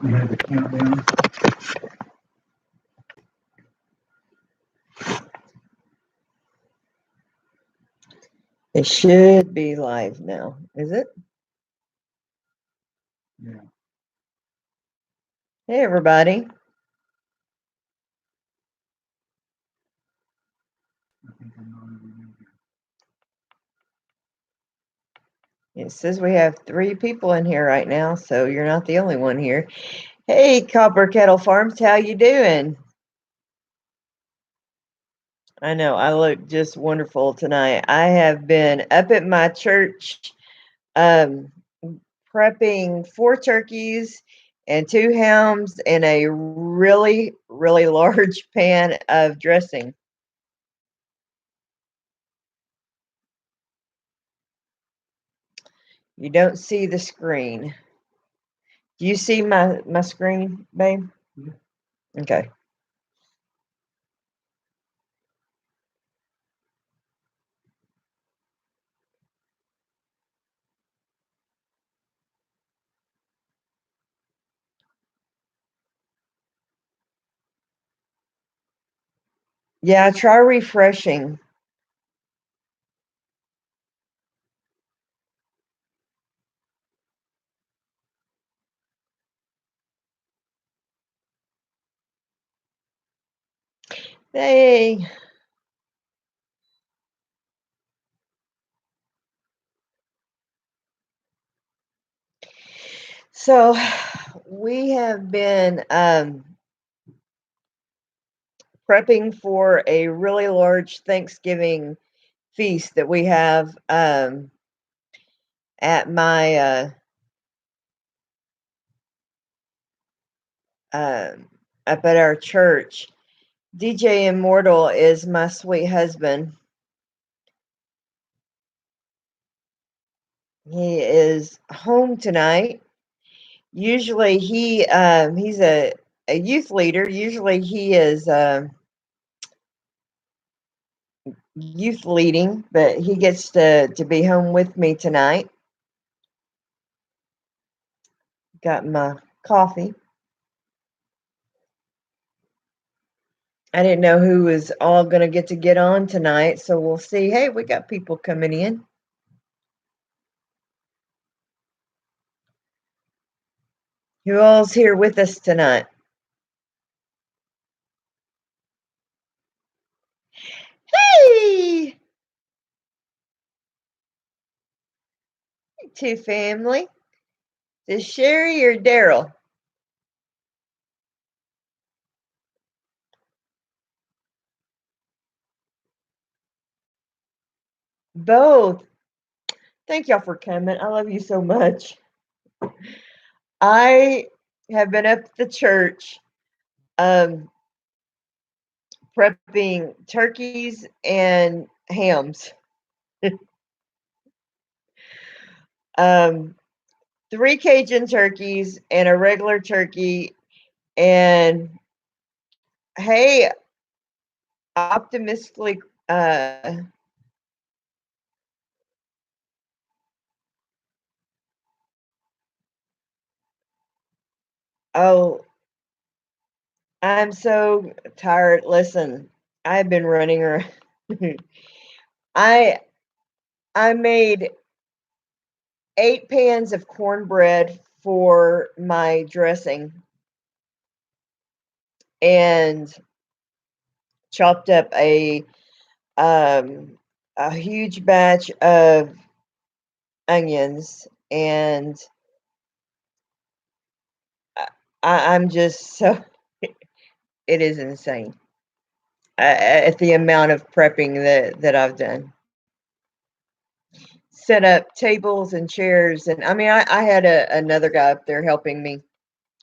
You had the countdown. It should be live now, is it? Yeah. Hey, everybody. I think I'm not even. It says we have 3 people in here right now, so you're not the only one here. Hey, Copper Kettle Farms, how you doing? I know, I look just wonderful tonight. I have been up at my church, prepping 4 turkeys and 2 hams in a really, really large pan of dressing. You don't see the screen. Do you see my screen, babe? Yeah. Okay. Yeah, try refreshing. Hey. So we have been prepping for a really large Thanksgiving feast that we have at my up at our church. DJ Immortal is my sweet husband. He is home tonight. Usually he's a youth leader. Usually he is youth leading, but he gets to be home with me tonight. Got my coffee. I didn't know who was all going to get on tonight, so we'll see. Hey, we got people coming in. Who all's here with us tonight? Hey! Two family. Is Sherry or Daryl? Both. Thank y'all for coming. I love you so much. I have been up at the church prepping turkeys and hams. um, 3 Cajun turkeys and a regular turkey. And hey, optimistically, oh, I'm so tired. Listen, I've been running around. I I made 8 pans of cornbread for my dressing and chopped up um a huge batch of onions, and I'm just so it is insane at the amount of prepping that I've done. Set up tables and chairs, and I mean, I had another guy up there helping me,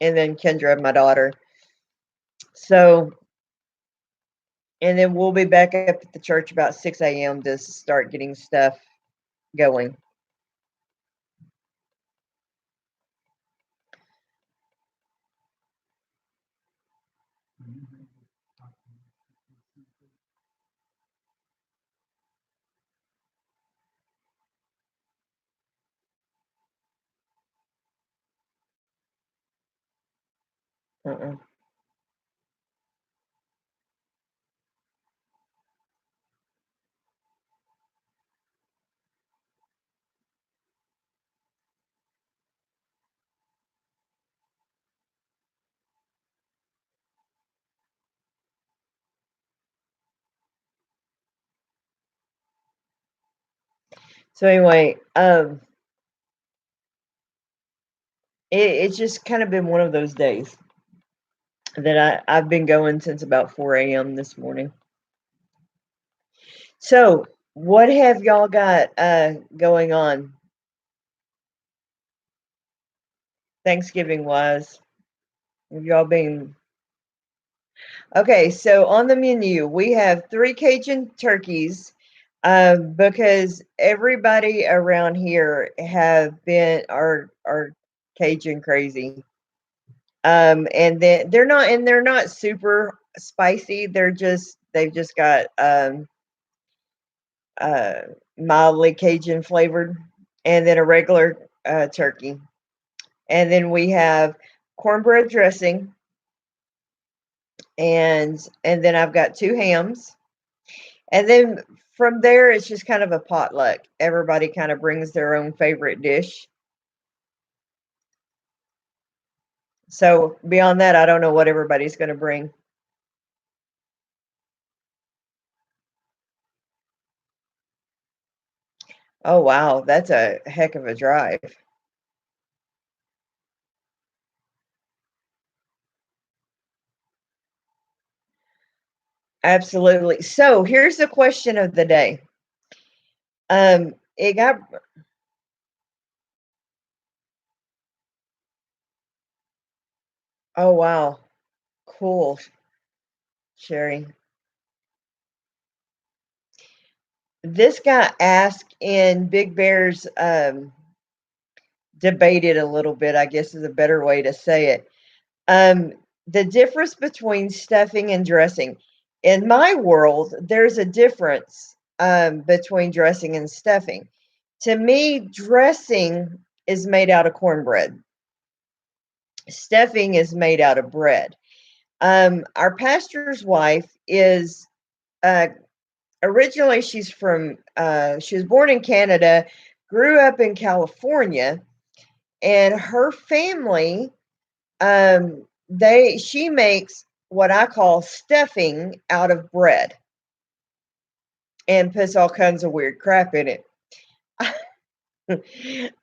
and then Kendra, my daughter. So, and then we'll be back up at the church about 6 a.m. to start getting stuff going. Uh-uh. So anyway, it's just kind of been one of those days that I've been going since about 4 a.m. this morning. So, what have y'all got going on Thanksgiving wise? Have y'all been okay? So on the menu we have 3 Cajun turkeys, because everybody around here have been are Cajun crazy. And then they're not super spicy. They've just got uh mildly Cajun flavored, and then a regular turkey. And then we have cornbread dressing, and then I've got 2 hams. And then from there it's just kind of a potluck. Everybody kind of brings their own favorite dish. So beyond that, I don't know what everybody's going to bring. Oh wow, that's a heck of a drive. Absolutely. So here's the question of the day. It got Oh wow, cool, Sherry. This got asked in Big Bear's debated a little bit, I guess is a better way to say it. Um, the difference between stuffing and dressing. In my world, there's a difference between dressing and stuffing. To me, dressing is made out of cornbread. Stuffing is made out of bread. Our pastor's wife is uh, originally she was born in Canada, grew up in California, and her family she makes what I call stuffing out of bread and puts all kinds of weird crap in it.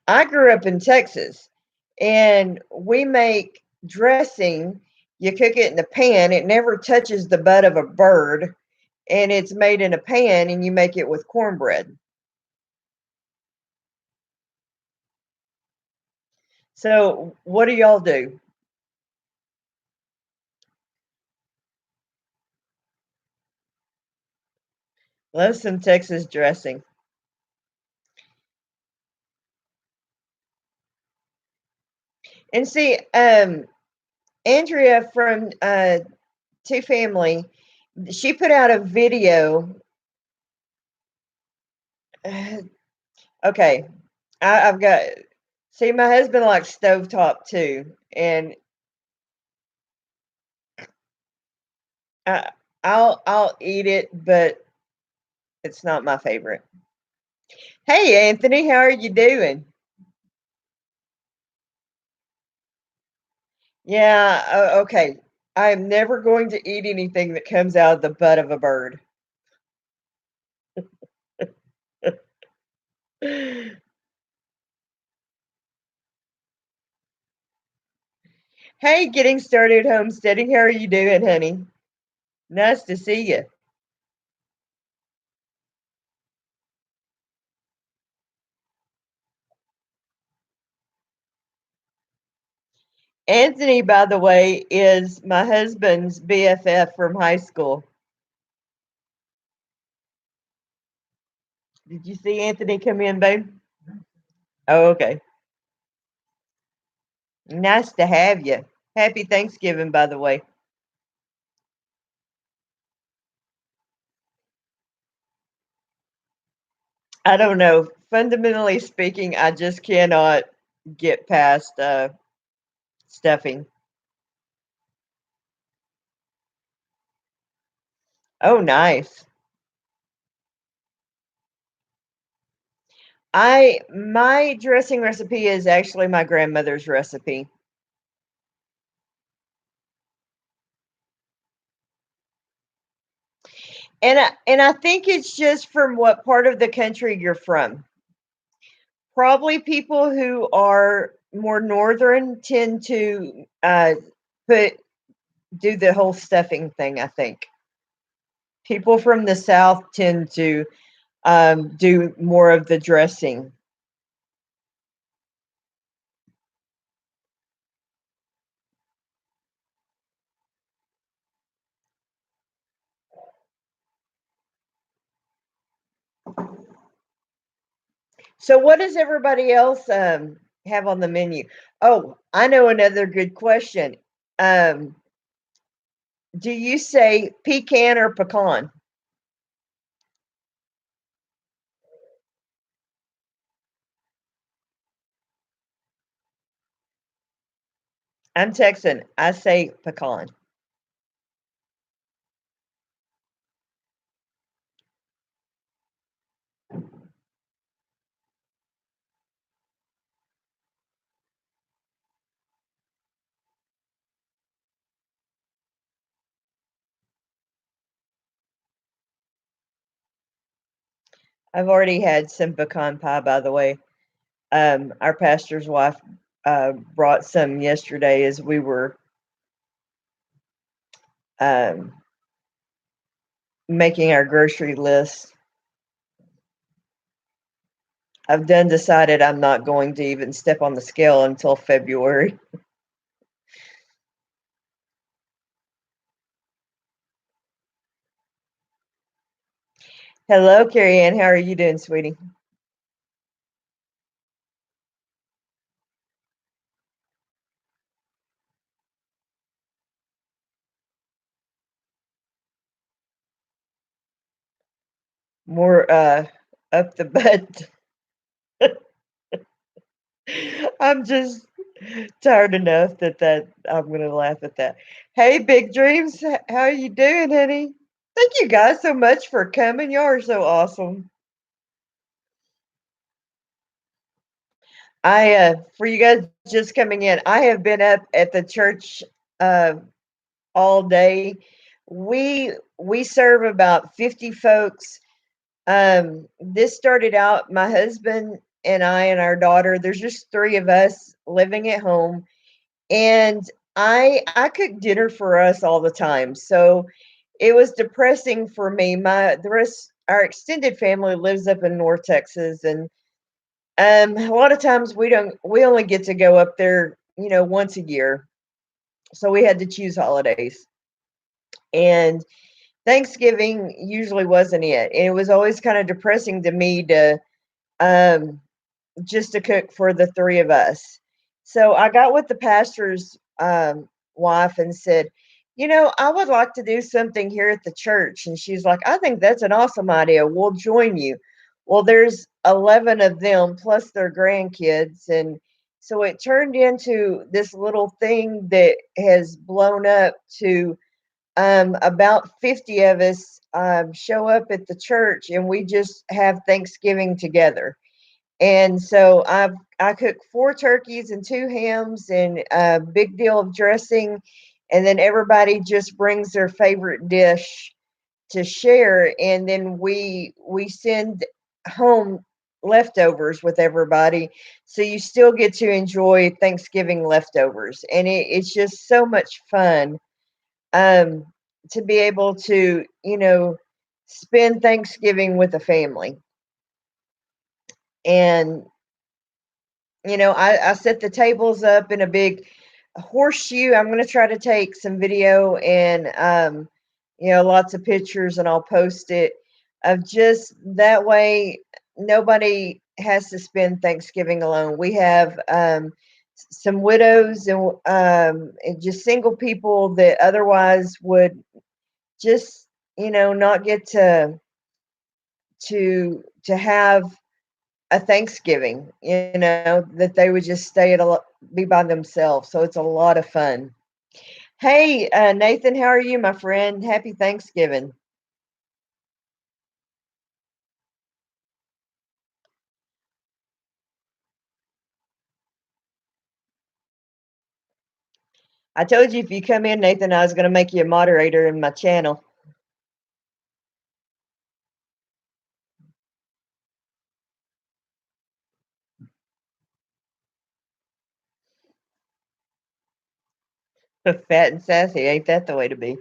I grew up in Texas, and we make dressing. You cook it in a pan. It never touches the butt of a bird, and it's made in a pan, and you make it with cornbread. So, what do y'all do? Love some Texas dressing. And see, Andrea from Two Family, she put out a video. Okay, I've got. See, my husband likes stovetop too, and I, I'll eat it, but it's not my favorite. Hey, Anthony, how are you doing? Yeah, okay. I am never going to eat anything that comes out of the butt of a bird. Hey, getting started homesteading. How are you doing, honey? Nice to see you. Anthony, by the way, is my husband's BFF from high school. Did you see Anthony come in, babe? Oh, okay. Nice to have you. Happy Thanksgiving, by the way. I don't know. Fundamentally speaking, I just cannot get past stuffing. Oh, nice. My dressing recipe is actually my grandmother's recipe. And I think it's just from what part of the country you're from. Probably people who are more northern tend to put do the whole stuffing thing, I think. People from the south tend to do more of the dressing. So what does everybody else have on the menu? Oh, I know another good question. Um, do you say pecan or pecan? I'm Texan. I say pecan. I've already had some pecan pie, by the way. Our pastor's wife brought some yesterday as we were um, making our grocery list. I've done decided I'm not going to even step on the scale until February. Hello, Carrie Ann. How are you doing, sweetie? More up the butt. I'm just tired enough that I'm gonna laugh at that. Hey, Big Dreams, how you doing, honey? Thank you guys so much for coming. Y'all are so awesome. For you guys just coming in, I have been up at the church uh, all day. We serve about 50 folks. This started out my husband and I and our daughter. There's just three of us living at home, and I cook dinner for us all the time. So it was depressing for me. My the rest our extended family lives up in North Texas, and a lot of times we only get to go up there, once a year. So we had to choose holidays. And Thanksgiving usually wasn't it. And it was always kind of depressing to me to um just to cook for the three of us. So I got with the pastor's wife and said, I would like to do something here at the church. And she's like, I think that's an awesome idea. We'll join you. Well, there's 11 of them plus their grandkids. And so it turned into this little thing that has blown up to about 50 of us show up at the church and we just have Thanksgiving together. And so I cook four turkeys and two hams and a big deal of dressing, and then everybody just brings their favorite dish to share, and then we send home leftovers with everybody, so you still get to enjoy Thanksgiving leftovers, and it's just so much fun um, to be able to spend Thanksgiving with a family. And I set the tables up in a big horseshoe. I'm going to try to take some video and, lots of pictures, and I'll post it of just that way nobody has to spend Thanksgiving alone. We have some widows and just single people that otherwise would just, not get to have a Thanksgiving, that they would just stay be by themselves. So it's a lot of fun. Hey, Nathan, how are you, my friend? Happy Thanksgiving. I told you if you come in, Nathan, I was going to make you a moderator in my channel. Fat and sassy, ain't that the way to be?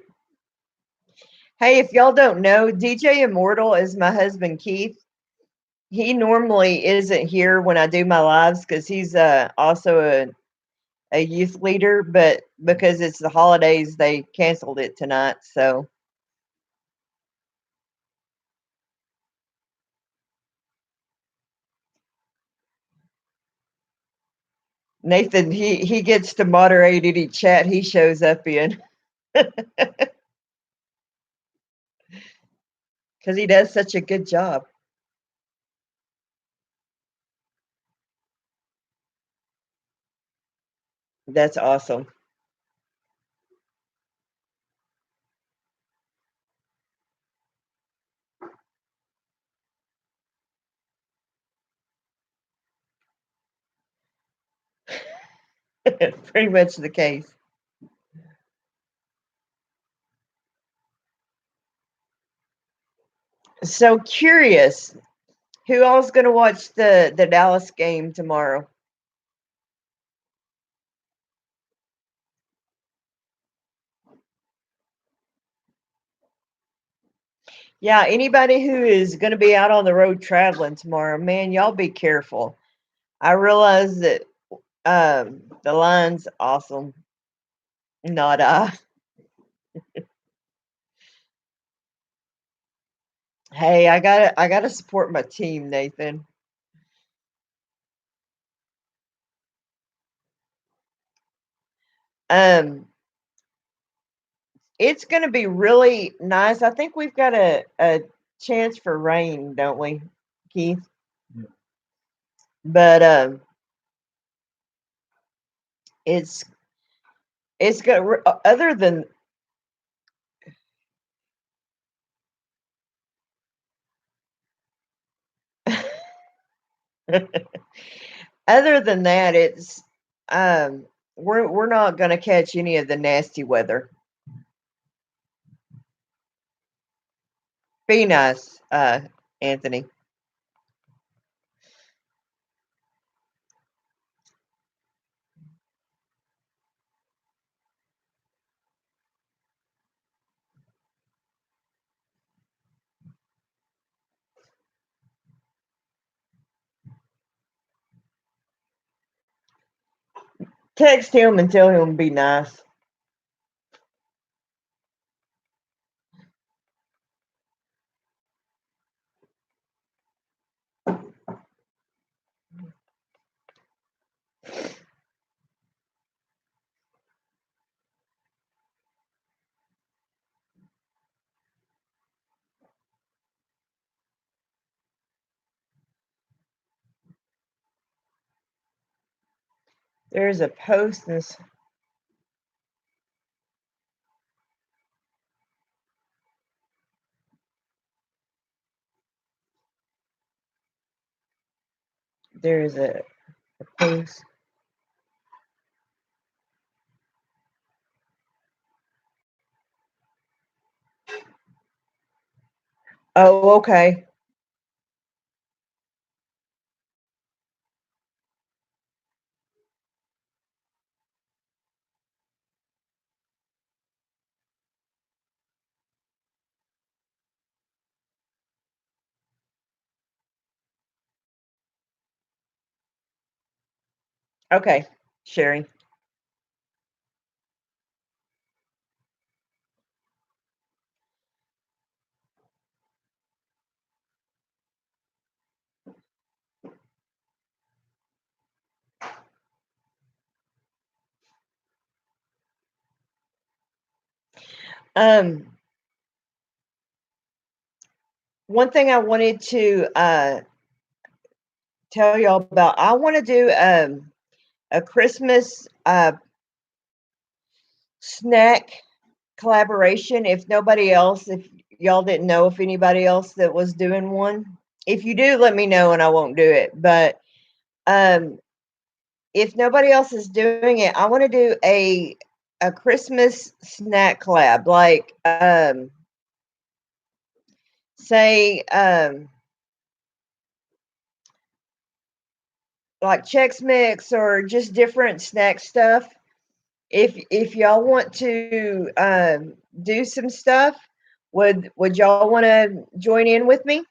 Hey, if y'all don't know, DJ Immortal is my husband, Keith. He normally isn't here when I do my lives because he's also a youth leader, but because it's the holidays, they canceled it tonight. So Nathan, he gets to moderate any chat he shows up in because he does such a good job. That's awesome. Pretty much the case. So curious, who all's going to watch the Dallas game tomorrow? Yeah, anybody who is going to be out on the road traveling tomorrow, man, y'all be careful. I realize that the line's awesome. Not I. Hey, I gotta support my team, Nathan. Um, it's gonna be really nice. I think we've got a chance for rain, don't we, Keith? Yeah. But it's got other than other than that, it's we're not gonna catch any of the nasty weather. Be nice, Anthony. Text him and tell him to be nice. There's a post this. There's a post. Oh, okay. Okay, Sherry. Um, one thing I wanted to tell y'all about, I want to do a Christmas snack collaboration. If nobody else, if y'all didn't know if anybody else that was doing one, if you do, let me know and I won't do it. But um, if nobody else is doing it, I want to do a Christmas snack collab, like say like Chex Mix or just different snack stuff. If y'all want to do some stuff, would y'all want to join in with me?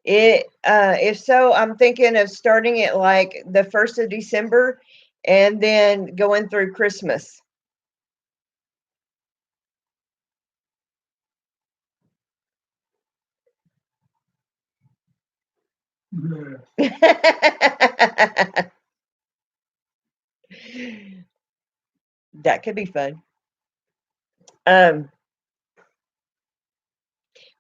If so, I'm thinking of starting it like the 1st of December and then going through Christmas. That could be fun.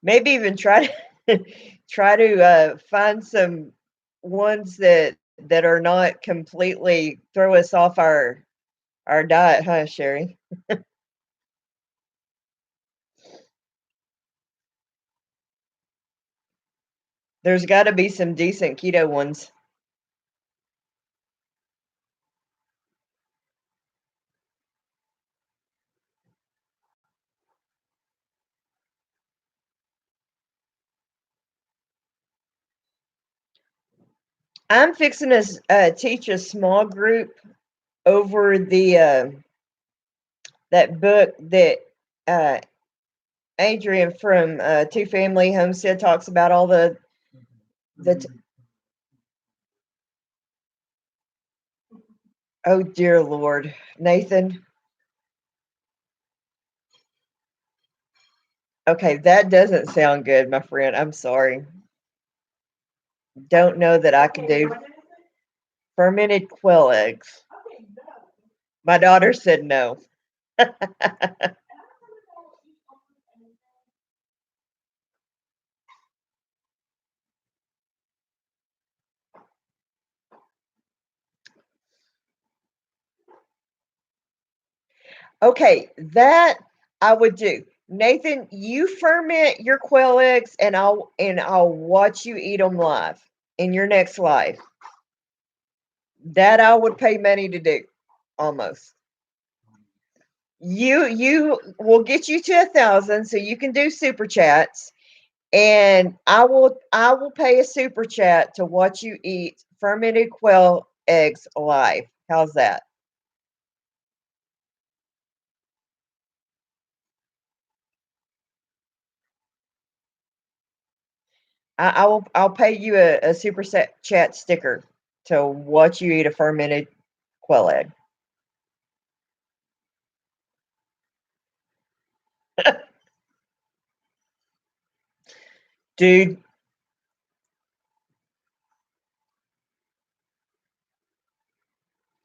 Maybe even try to find some ones that are not completely throw us off our diet, huh, Sherry? There's got to be some decent keto ones. I'm fixing to teach a small group over the that book that uh, Adrian from Two Family Homestead talks about all the. Oh dear Lord, Nathan. Okay, that doesn't sound good, my friend. I'm sorry. Don't know that I can do fermented quail eggs. My daughter said no. Okay, that I would do. Nathan, you ferment your quail eggs and I'll watch you eat them live in your next life. That I would pay money to do almost. You will get you to 1,000 so you can do super chats and I will pay a super chat to watch you eat fermented quail eggs live. How's that? I'll pay you a super chat sticker to watch you eat a fermented quail egg. Dude,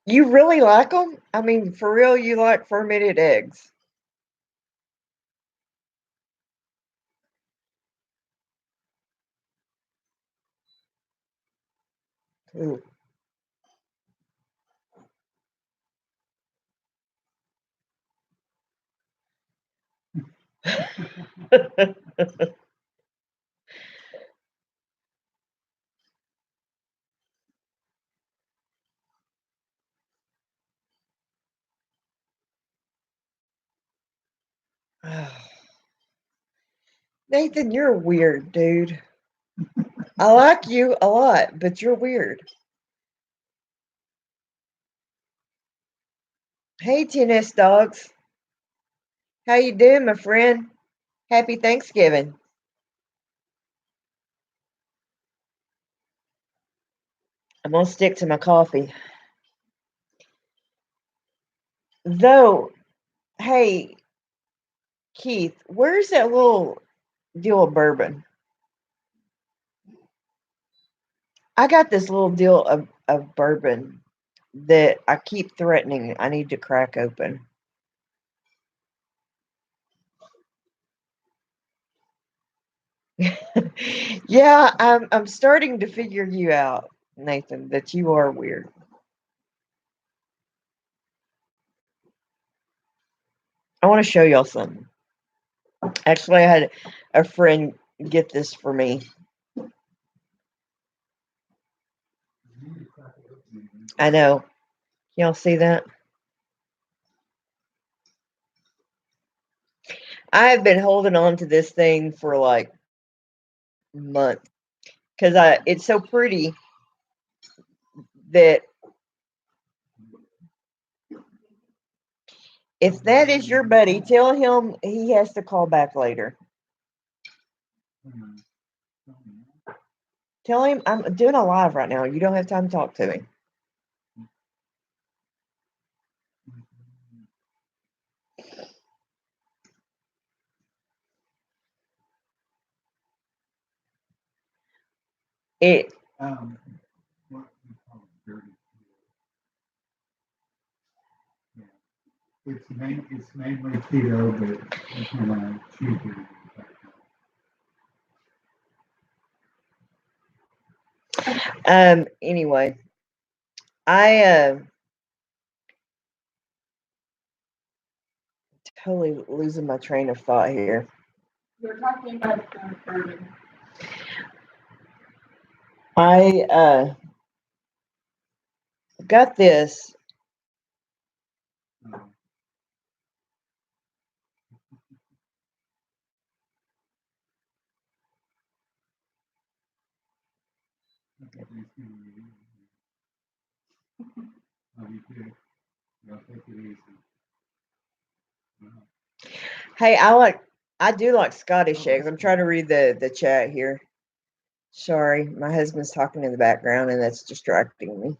you really like them? I mean, for real, you like fermented eggs? Ooh. Nathan, you're weird, dude. I like you a lot, but you're weird. Hey, tennis dogs. How you doing, my friend? Happy Thanksgiving. I'm gonna stick to my coffee. Though, hey, Keith, where's that little deal of bourbon? I got this little deal of bourbon that I keep threatening I need to crack open. Yeah, I'm starting to figure you out, Nathan, that you are weird. I want to show y'all something. Actually, I had a friend get this for me. I know. Y'all see that? I have been holding on to this thing for like months because it's so pretty that if that is your buddy, tell him he has to call back later. Tell him I'm doing a live right now. You don't have time to talk to me. It What we call dirty keto. Yeah. It's mainly keto, but if you want to cheat it. anyway, I totally losing my train of thought here. We're talking about bourbon. I got this. Hey, I do like Scottish eggs. I'm trying to read the chat here. Sorry, my husband's talking in the background and that's distracting me.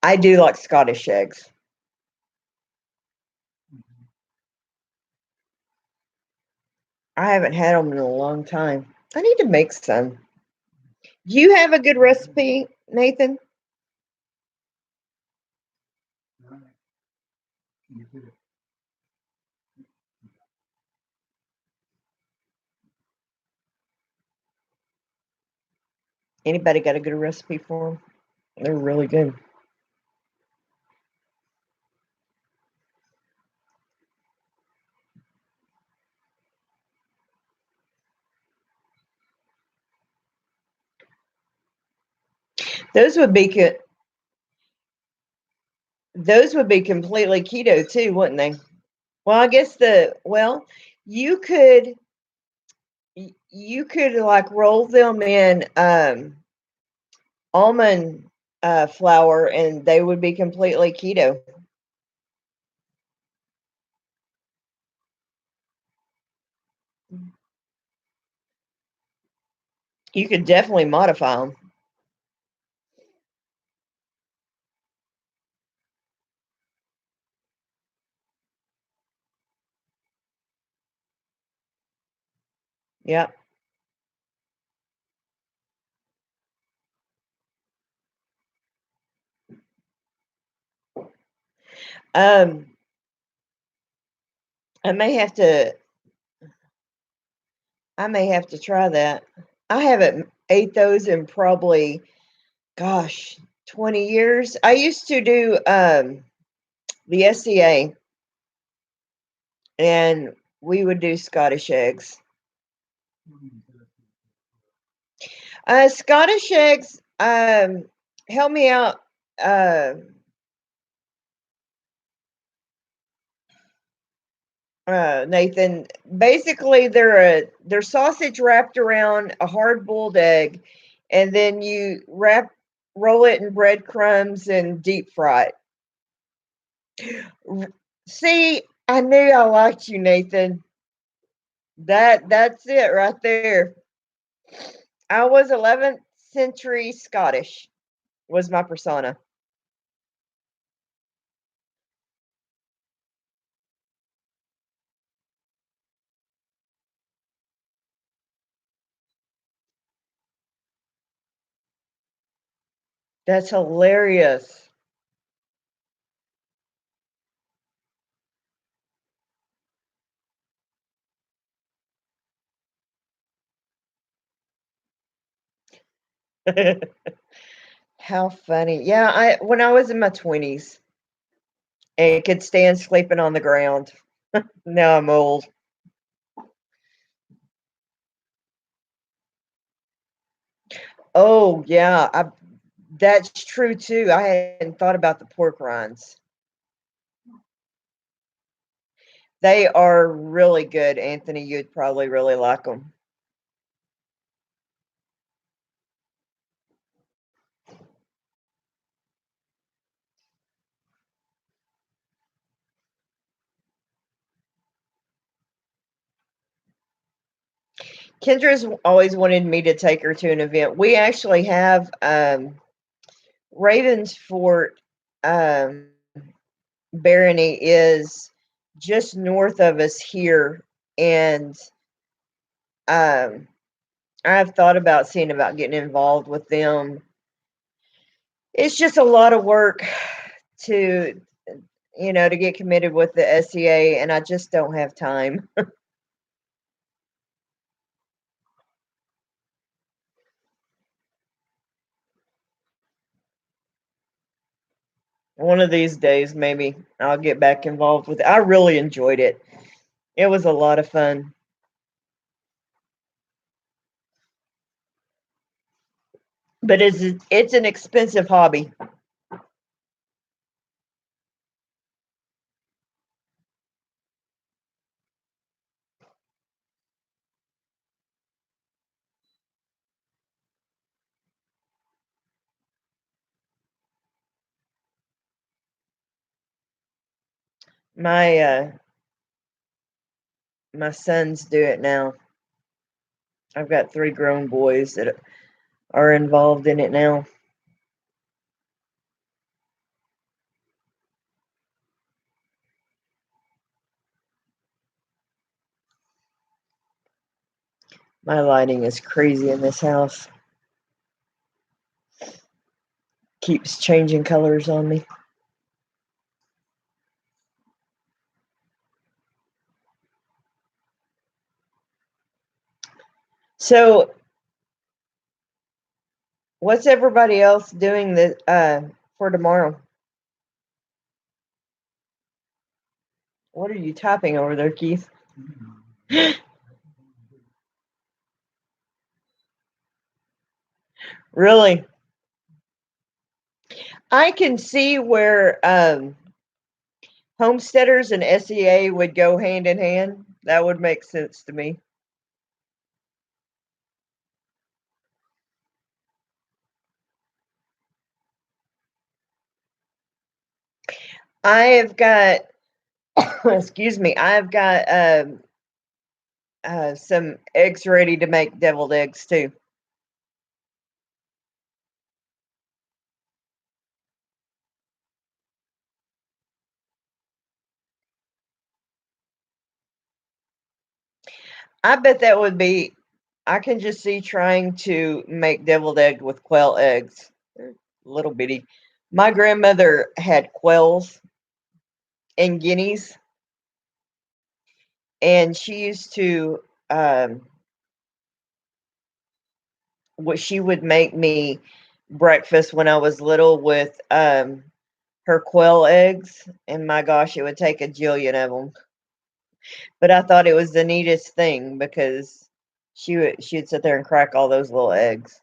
I do like Scottish eggs. I haven't had them in a long time. I need to make some. Do you have a good recipe, Nathan? Anybody got a good recipe for them? They're really good. Those would be good. Those would be completely keto too, wouldn't they? Well, I guess you could like roll them in almond flour and they would be completely keto. You could definitely modify them. Yep. I may have to try that. I haven't ate those in probably, gosh, 20 years. I used to do the SCA and we would do Scottish eggs. Scottish eggs, help me out. Nathan, basically they're sausage wrapped around a hard boiled egg, and then you roll it in breadcrumbs and deep fry it. See, I knew I liked you, Nathan. That's it right there. I was 11th century Scottish was my persona. That's hilarious. How funny. Yeah, when I was in my 20s and could stand sleeping on the ground. Now I'm old. Oh, yeah, that's true too. I hadn't thought about the pork rinds. They are really good, Anthony. You'd probably really like them. Kendra's always wanted me to take her to an event. We actually have Ravensfort Barony is just north of us here, and I've thought about seeing about getting involved with them. It's just a lot of work to, to get committed with the SCA, and I just don't have time. One of these days, maybe I'll get back involved with it. I really enjoyed it. It was a lot of fun. But it's an expensive hobby. My my sons do it now. I've got 3 grown boys that are involved in it now. My lighting is crazy in this house. Keeps changing colors on me. So, what's everybody else doing for tomorrow? What are you typing over there, Keith? Really? I can see where homesteaders and SEA would go hand in hand. That would make sense to me. I have got, excuse me, I've got some eggs ready to make deviled eggs too. I bet that would be, I can just see trying to make deviled egg with quail eggs. They're little bitty. My grandmother had quails and guineas, and she used to, what she would make me breakfast when I was little with her quail eggs, and my gosh, it would take a jillion of them. But I thought it was the neatest thing because she'd sit there and crack all those little eggs.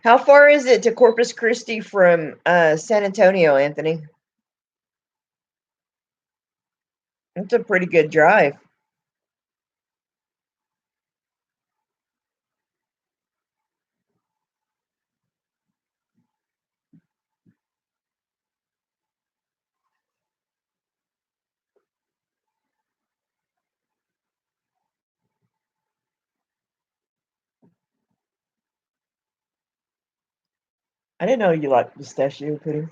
How far is it to Corpus Christi from San Antonio, Anthony? It's a pretty good drive. I didn't know you liked pistachio pudding.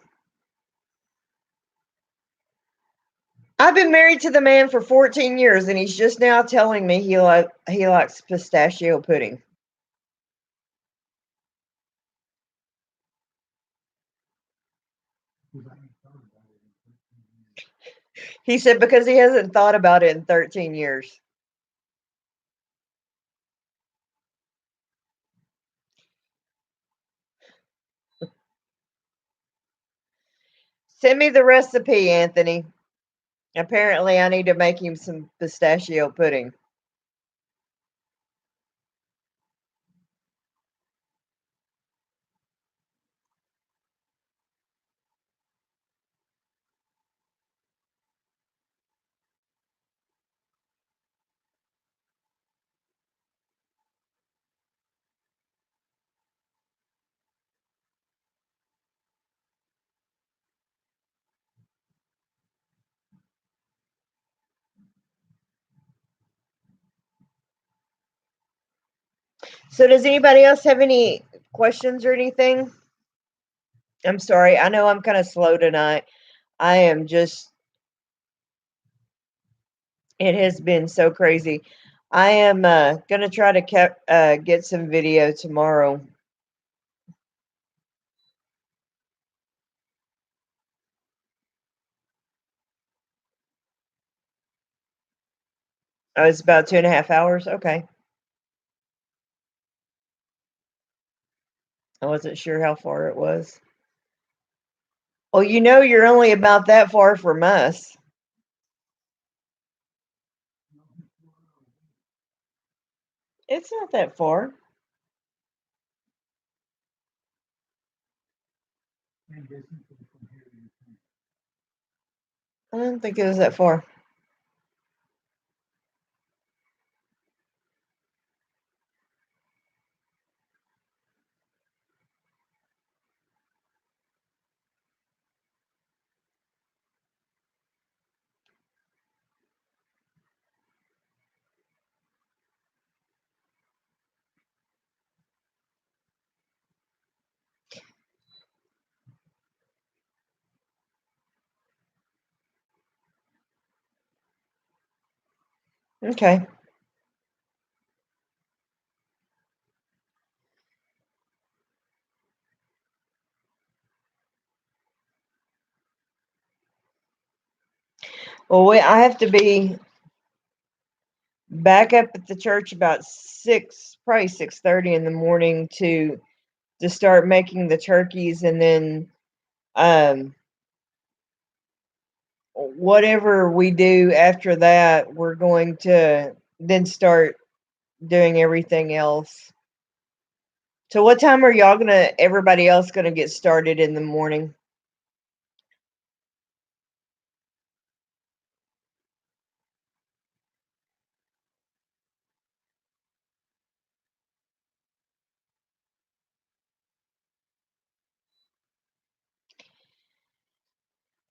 I've been married to the man for 14 years, and he's just now telling me he likes pistachio pudding. Because I ain't thought about it in 13 years. He said because he hasn't thought about it in 13 years. Send me the recipe, Anthony. Apparently, I need to make him some pistachio pudding. So, does anybody else have any questions or anything? I'm sorry. I know I'm kind of slow tonight. I am just, it has been so crazy. I am going to try to get some video tomorrow. Oh, it's about 2.5 hours. Okay. I wasn't sure how far it was. Well, you know, you're only about that far from us. It's not that far. And distance is from here to your thing. I don't think it was that far. Okay. Well, I have to be back up at the church about probably 6:30 in the morning to start making the turkeys, and then whatever we do after that, we're going to then start doing everything else. So, what time are everybody else gonna get started in the morning?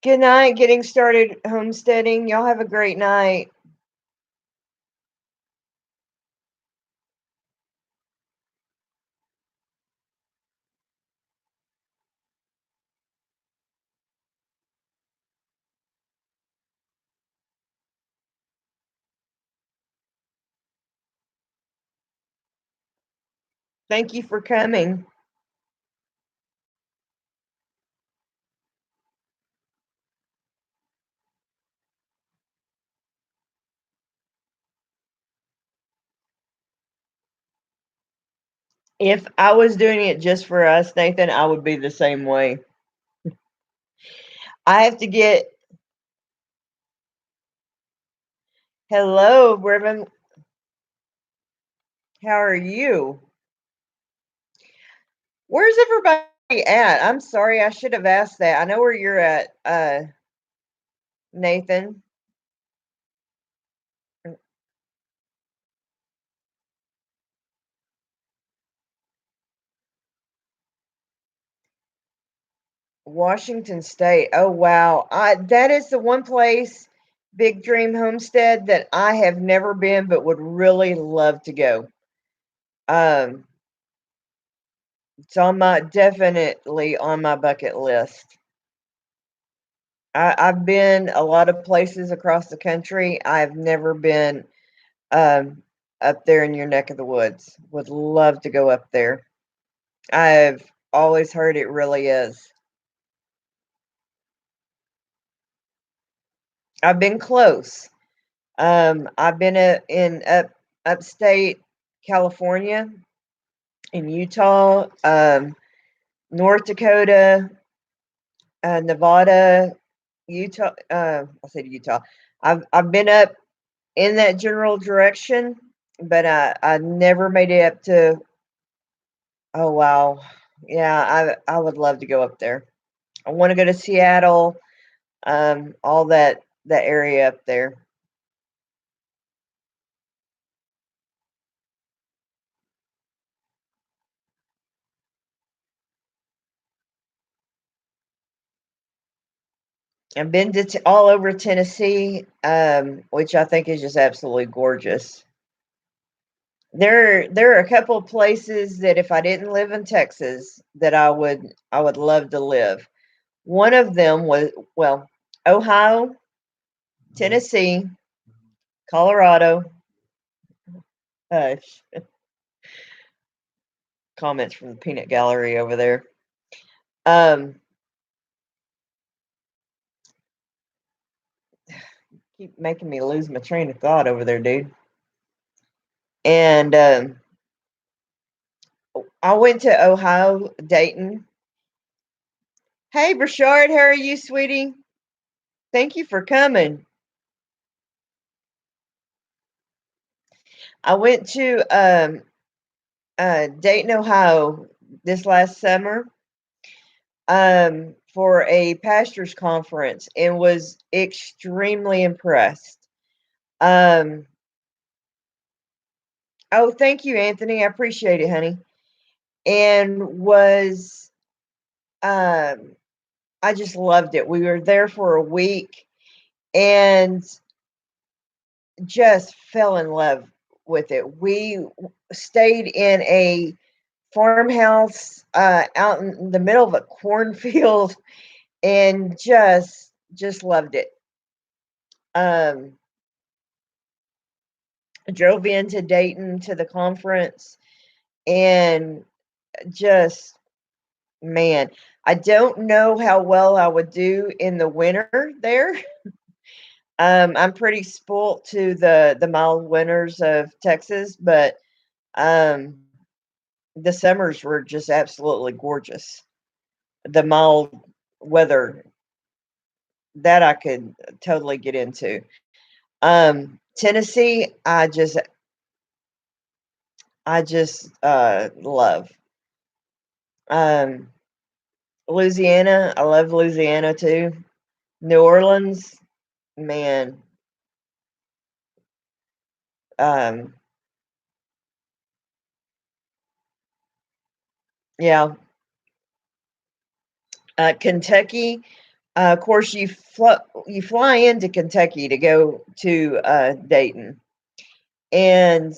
Good night. Getting started homesteading. Y'all have a great night. Thank you for coming. If I was doing it just for us, Nathan, I would be the same way. I have to get. Hello, Reverend. How are you? Where's everybody at? I'm sorry, I should have asked that. I know where you're at, Nathan. Washington State. Oh wow. That is the one place, Big Dream Homestead, that I have never been but would really love to go. It's definitely on my bucket list. I've been a lot of places across the country. I've never been um, up there in your neck of the woods. Would love to go up there. I've always heard it really is. I've been close. I've been in upstate California, in Utah, North Dakota, Nevada, Utah. I said Utah. I've been up in that general direction, but I never made it up to. Oh wow, yeah, I would love to go up there. I want to go to Seattle, all that area up there. I've been to all over Tennessee, which I think is just absolutely gorgeous. There are a couple of places that if I didn't live in Texas, that I would love to live. One of them was, well, Ohio, Tennessee, Colorado. Hush. Comments from the peanut gallery over there. Um, keep making me lose my train of thought over there, dude. And I went to Ohio, Dayton. Hey, Brashard, how are you, sweetie? Thank you for coming. I went to Dayton, Ohio this last summer for a pastors conference and was extremely impressed. Um, oh, thank you, Anthony. I appreciate it, honey. And was I just loved it. We were there for a week and just fell in love with it. We stayed in a farmhouse out in the middle of a cornfield and just loved it. Um, drove into Dayton to the conference and just man, I don't know how well I would do in the winter there. I'm pretty spoilt to the mild winters of Texas, but um, the summers were just absolutely gorgeous. The mild weather that I could totally get into. Tennessee, I just love. Um, Louisiana, I love Louisiana too. New Orleans, man, um, yeah. Kentucky, of course, you fly into Kentucky to go to Dayton, and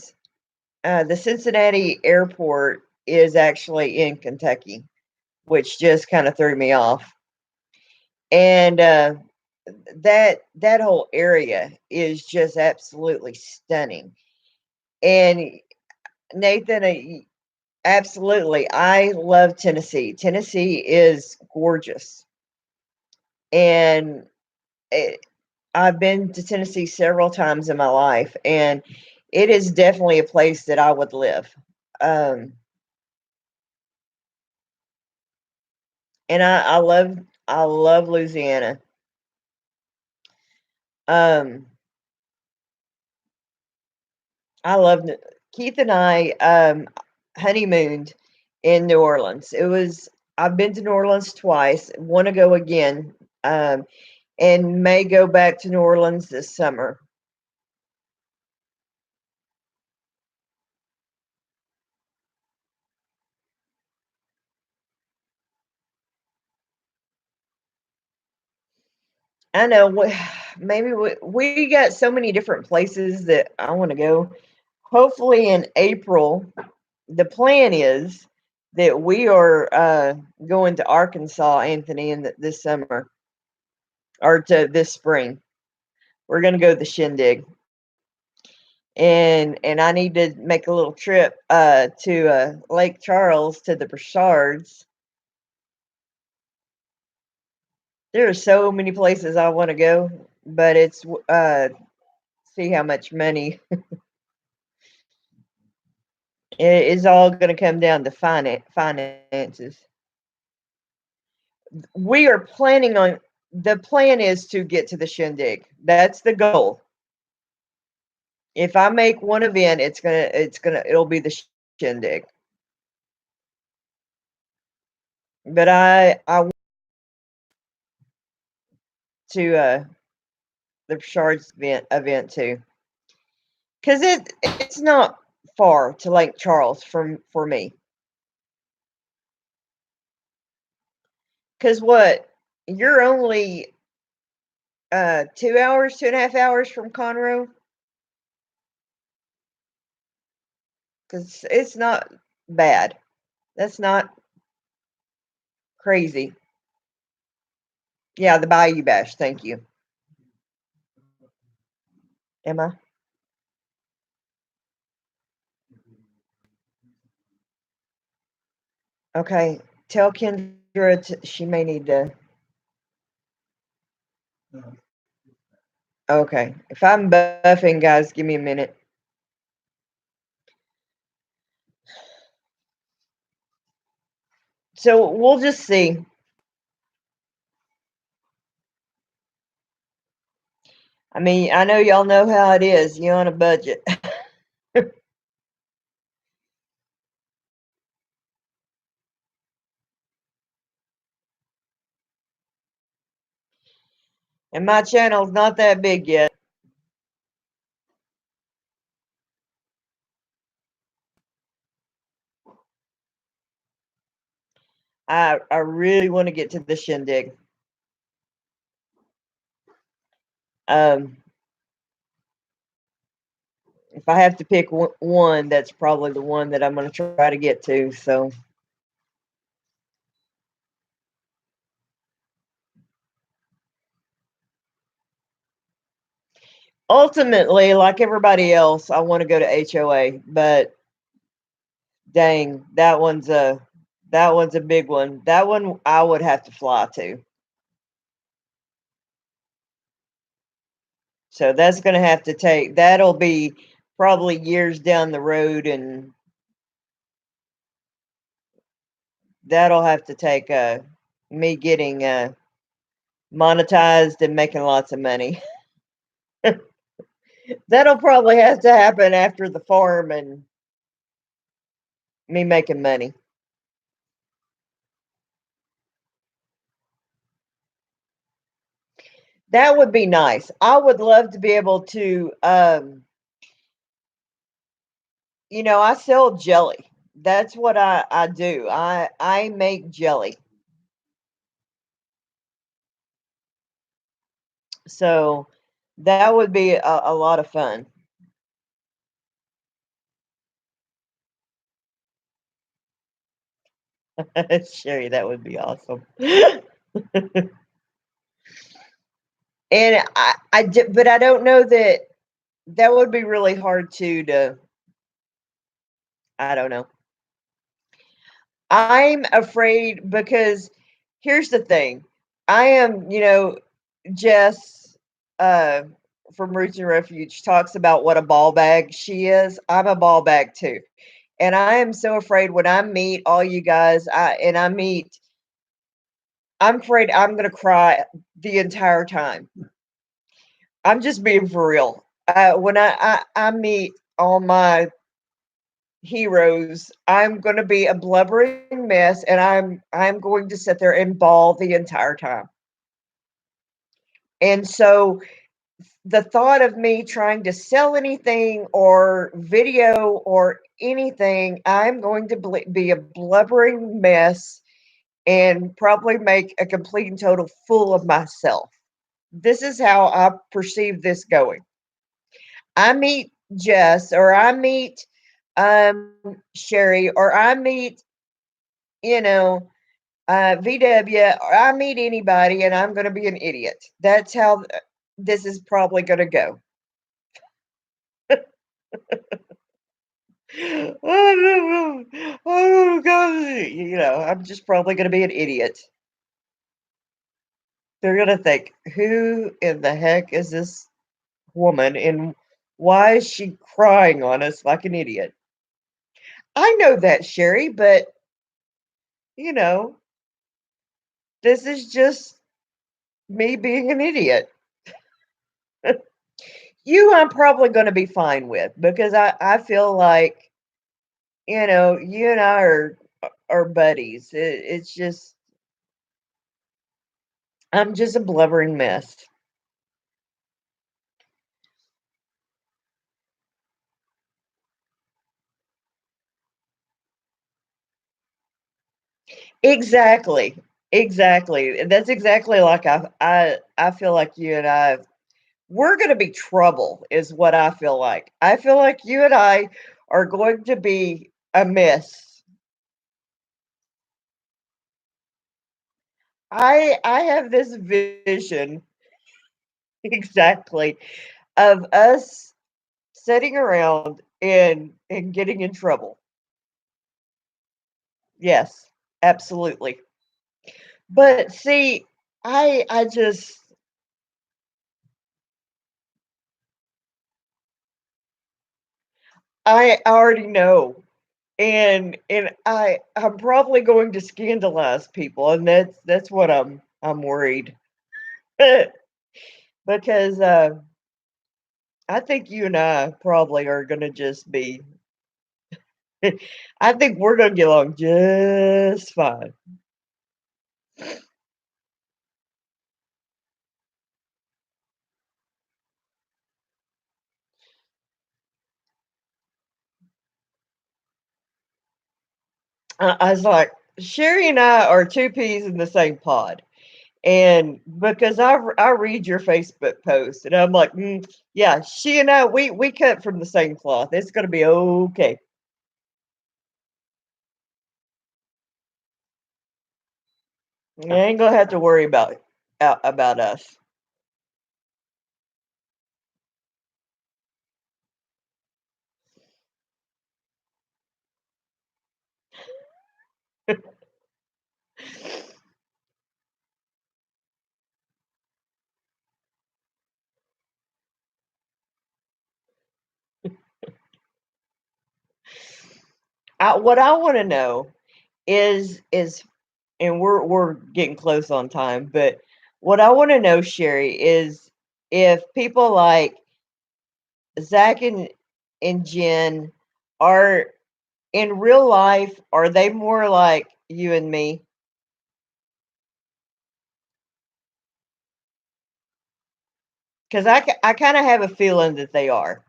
the Cincinnati airport is actually in Kentucky, which just kind of threw me off. And that whole area is just absolutely stunning. And Nathan, absolutely, I love Tennessee. Tennessee is gorgeous, and it, I've been to Tennessee several times in my life, and it is definitely a place that I would live. Um, and I love Louisiana. Um, I love Keith and I honeymooned in New Orleans. I've been to New Orleans twice. Want to go again, um, and may go back to New Orleans this summer. I know. Maybe we got so many different places that I want to go. Hopefully in April, the plan is that we are going to Arkansas, Anthony, in this summer. or to this spring. We're gonna go to the Shindig, and I need to make a little trip to Lake Charles to the Brashards. There are so many places I want to go, but it's see how much money it is all going to come down to finances. We are planning on the plan is to get to the Shindig. That's the goal. If I make one event, it'll be the Shindig. But I want to the Shards event too, because it's not far to Lake Charles for me. Because what you're only 2 hours, 2.5 hours from Conroe. Because it's not bad. That's not crazy. Yeah, the Bayou Bash. Thank you. Am I? Okay. Tell Kendra she may need to. No, Okay. If I'm buffing, guys, give me a minute. So we'll just see. I mean, I know y'all know how it is. You're on a budget. And my channel's not that big yet. I really want to get to the Shindig. If I have to pick one, that's probably the one that I'm going to try to get to. So ultimately, like everybody else, I want to go to HOA, but dang, that one's a big one. That one I would have to fly to. So that's going to have to that'll be probably years down the road, and that'll have to take me getting monetized and making lots of money. That'll probably have to happen after the farm and me making money. That would be nice. I would love to be able to I sell jelly. That's what I do. I make jelly. So that would be a lot of fun. Sherry, that would be awesome. And but I don't know that would be really hard to I don't know. I'm afraid because here's the thing. I am, Jess from Roots and Refuge talks about what a ball bag she is. I'm a ball bag too. And I am so afraid when I meet all you guys, I'm afraid I'm going to cry the entire time. I'm just being for real. When I meet all my heroes, I'm going to be a blubbering mess, and I'm going to sit there and bawl the entire time. And so the thought of me trying to sell anything or video or anything, I'm going to be a blubbering mess and probably make a complete and total fool of myself. This is how I perceive this going. I meet Jess, or I meet Sherry, or I meet, you know, VW, I meet anybody and I'm going to be an idiot. That's how this is probably going to go. Oh, God. You know, I'm just probably going to be an idiot. They're going to think, who in the heck is this woman and why is she crying on us like an idiot? I know that, Sherry, but, you know, this is just me being an idiot. You, I'm probably going to be fine with because I feel like, you know, you and I are buddies. It's just, I'm just a blubbering mess. Exactly. Exactly. That's exactly like I feel like you and I we're going to be trouble is what I feel like. I feel like you and I are going to be a mess. I have this vision exactly of us sitting around and getting in trouble. Yes, absolutely. But see, I just I already know. And I'm probably going to scandalize people and that's what I'm worried. Because I think you and I probably are going to just be I think we're going to get along just fine. I was like, Sherry and I are two peas in the same pod. And because I read your Facebook post and I'm like, yeah, she and I, we cut from the same cloth. It's going to be okay. You ain't going to have to worry about us. What I want to know is and we're getting close on time, but what I want to know, Sherry, is if people like Zach and Jen are in real life, are they more like you and me? Because I kind of have a feeling that they are.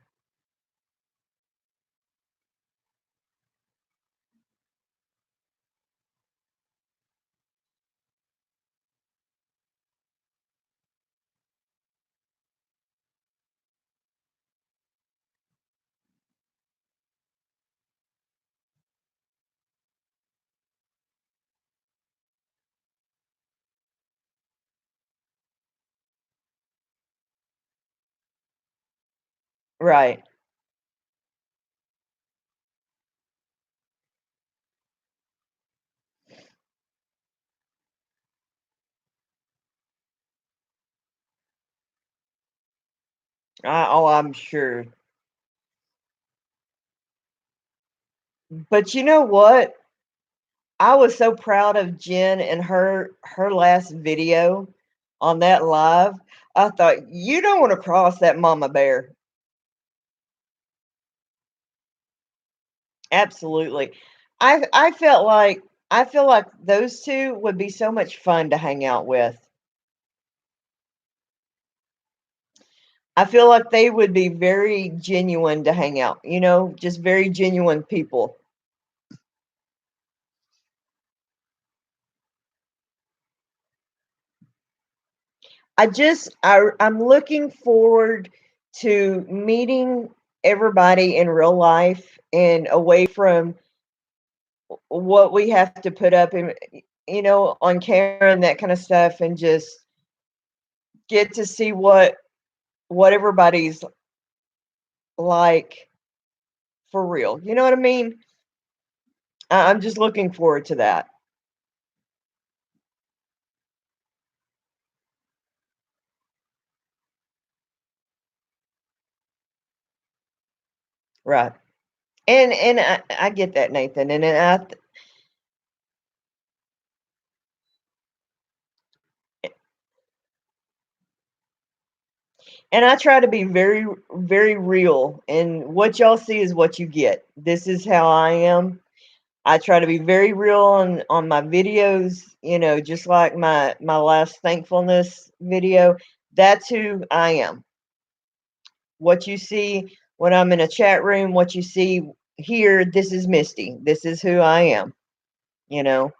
Right. Oh, I'm sure. But you know what? I was so proud of Jen and her last video on that live. I thought you don't want to cross that mama bear. Absolutely. I feel like those two would be so much fun to hang out with. I feel like they would be very genuine to hang out, you know, just very genuine people. I'm looking forward to meeting everybody in real life and away from what we have to put up on camera and that kind of stuff, and just get to see what everybody's like for real. You know what I mean? I'm just looking forward to that. Right. And I get that, Nathan. And I try to be very, very real. And what y'all see is what you get. This is how I am. I try to be very real on my videos, just like my last thankfulness video. That's who I am. What you see when I'm in a chat room, what you see here, this is Misty. This is who I am, you know.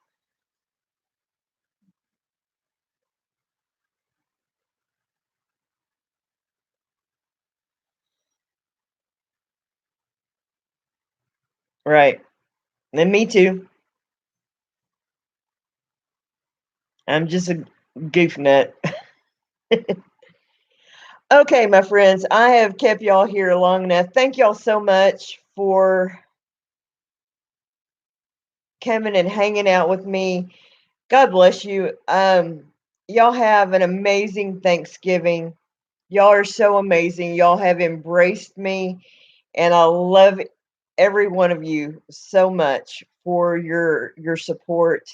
Right. And me too. I'm just a goof nut. Okay, my friends, I have kept y'all here long enough. Thank y'all so much for coming and hanging out with me. God bless you. Y'all have an amazing Thanksgiving. Y'all are so amazing. Y'all have embraced me, and I love every one of you so much for your support.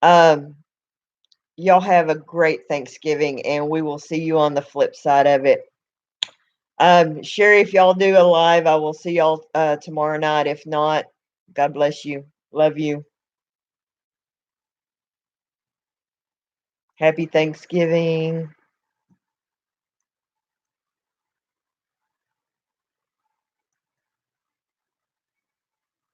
Um, y'all have a great Thanksgiving, and we will see you on the flip side of it. Sherry, if y'all do a live, I will see y'all tomorrow night. If not, God bless you. Love you. Happy Thanksgiving.